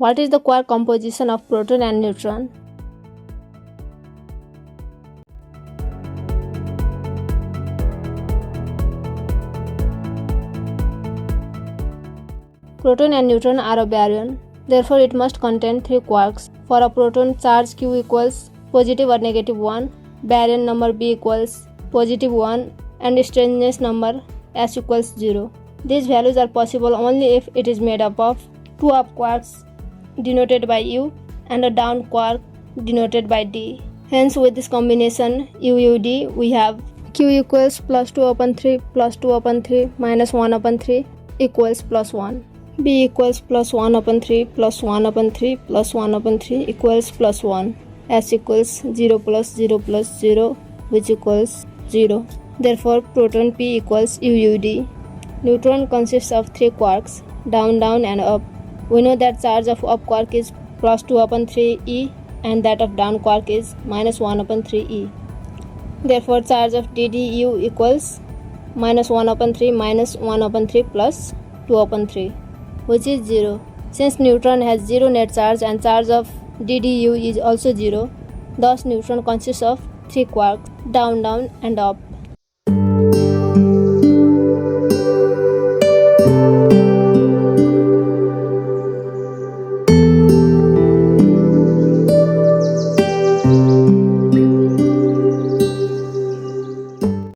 What is the quark composition of proton and neutron? Proton and neutron are a baryon. Therefore, it must contain 3 quarks. For a proton, charge Q equals positive or negative 1, baryon number B equals positive 1, and strangeness number S equals 0. These values are possible only if it is made up of 2 up quarks denoted by U and a down quark denoted by D. Hence, with this combination UUD, we have Q equals plus 2 upon 3 plus 2 upon 3 minus 1 upon 3 equals plus 1. B equals plus 1 upon 3 plus 1 upon 3 plus 1 upon 3 equals plus 1. S equals 0 plus 0 plus 0, which equals 0. Therefore, proton P equals UUD. Neutron consists of 3 quarks, down, down and up. We know that charge of up quark is plus 2 upon 3 E and that of down quark is minus 1 upon 3 E. Therefore, charge of DDU equals minus 1 upon 3 minus 1 upon 3 plus 2 upon 3, which is 0. Since neutron has 0 net charge and charge of DDU is also 0, thus neutron consists of 3 quarks, down, down and up.